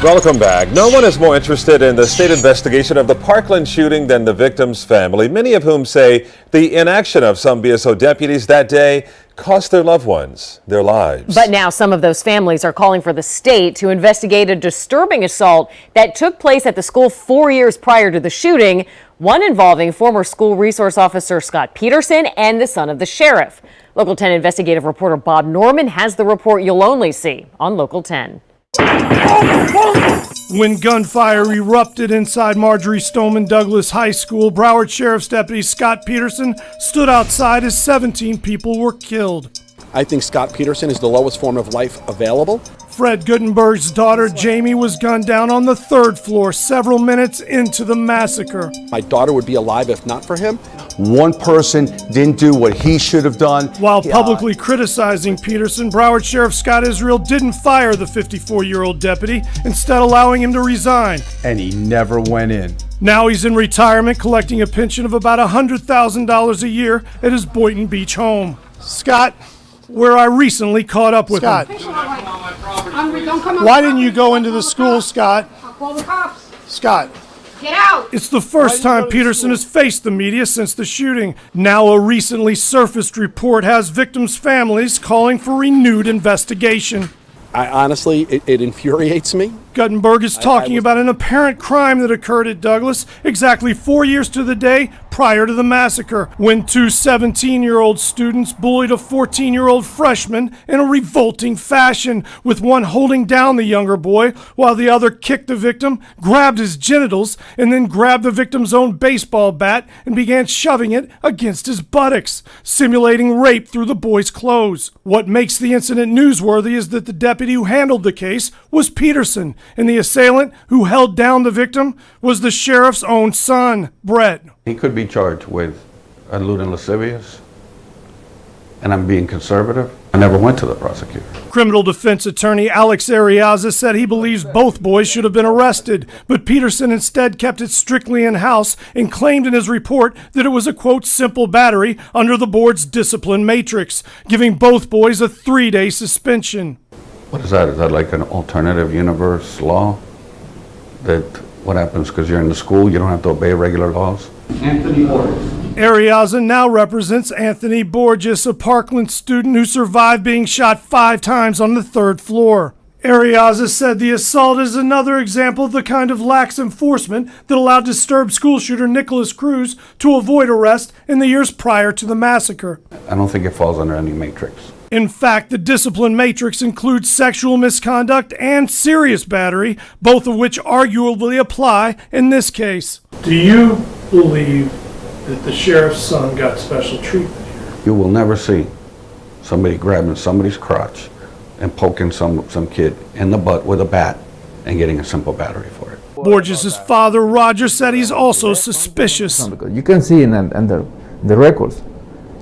Welcome back. No one is more interested in the state investigation of the Parkland shooting than the victim's family, many of whom say the inaction of some BSO deputies that day cost their loved ones their lives. But now some of those families are calling for the state to investigate a disturbing assault that took place at the school 4 years prior to the shooting, one involving former school resource officer Scott Peterson and the son of the sheriff. Local 10 investigative reporter Bob Norman has the report you'll only see on Local 10. When gunfire erupted inside Marjory Stoneman Douglas High School, Broward Sheriff's Deputy Scott Peterson stood outside as 17 people were killed. I think Scott Peterson is the lowest form of life available. Fred Guttenberg's daughter, Jamie, was gunned down on the 3rd floor several minutes into the massacre. My daughter would be alive if not for him. One person didn't do what he should have done. While publicly criticizing Peterson, Broward Sheriff Scott Israel didn't fire the 54-year-old deputy, instead allowing him to resign. And he never went in. Now he's in retirement, collecting a pension of about $100,000 a year at his Boynton Beach home. Scott, where I recently caught up with him. Why didn't you go into the school, Scott? I'll call the cops. Scott. Get out! It's the first time Peterson has faced the media since the shooting. Now a recently surfaced report has victims' families calling for renewed investigation. I honestly, it infuriates me. Guttenberg is talking about an apparent crime that occurred at Douglas exactly 4 years to the day prior to the massacre, when two 17-year-old students bullied a 14-year-old freshman in a revolting fashion, with one holding down the younger boy while the other kicked the victim, grabbed his genitals, and then grabbed the victim's own baseball bat and began shoving it against his buttocks, simulating rape through the boy's clothes. What makes the incident newsworthy is that the deputy who handled the case was Peterson, and the assailant who held down the victim was the sheriff's own son, Brett. He could be charged with lewd and lascivious, and I'm being conservative. I never went to the prosecutor. Criminal defense attorney Alex Arriaza said he believes both boys should have been arrested, but Peterson instead kept it strictly in-house and claimed in his report that it was a, quote, simple battery under the board's discipline matrix, giving both boys a 3-day suspension. What is that? Is that like an alternative universe law? That what happens because you're in the school, you don't have to obey regular laws? Anthony Borges. Arriaza now represents Anthony Borges, a Parkland student who survived being shot 5 times on the 3rd floor. Arriaza said the assault is another example of the kind of lax enforcement that allowed disturbed school shooter Nicholas Cruz to avoid arrest in the years prior to the massacre. I don't think it falls under any matrix. In fact, the discipline matrix includes sexual misconduct and serious battery, both of which arguably apply in this case. Do you believe that the sheriff's son got special treatment here? You will never see somebody grabbing somebody's crotch and poking some kid in the butt with a bat and getting a simple battery for it. Borges' father, Roger, said he's also suspicious. You can see in the records.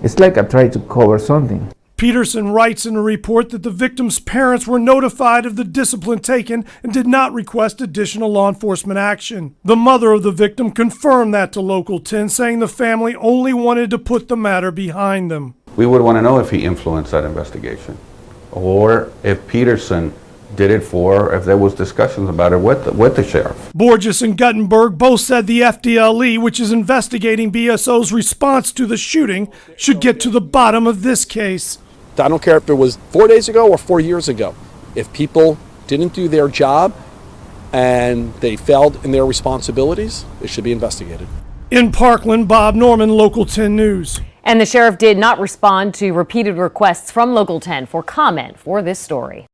It's like I tried to cover something. Peterson writes in a report that the victim's parents were notified of the discipline taken and did not request additional law enforcement action. The mother of the victim confirmed that to Local 10, saying the family only wanted to put the matter behind them. We would want to know if he influenced that investigation, or if Peterson did it if there was discussions about it with the sheriff. Borges and Guttenberg both said the FDLE, which is investigating BSO's response to the shooting, should get to the bottom of this case. I don't care if it was 4 days ago or 4 years ago. If people didn't do their job and they failed in their responsibilities, it should be investigated. In Parkland, Bob Norman, Local 10 News. And the sheriff did not respond to repeated requests from Local 10 for comment for this story.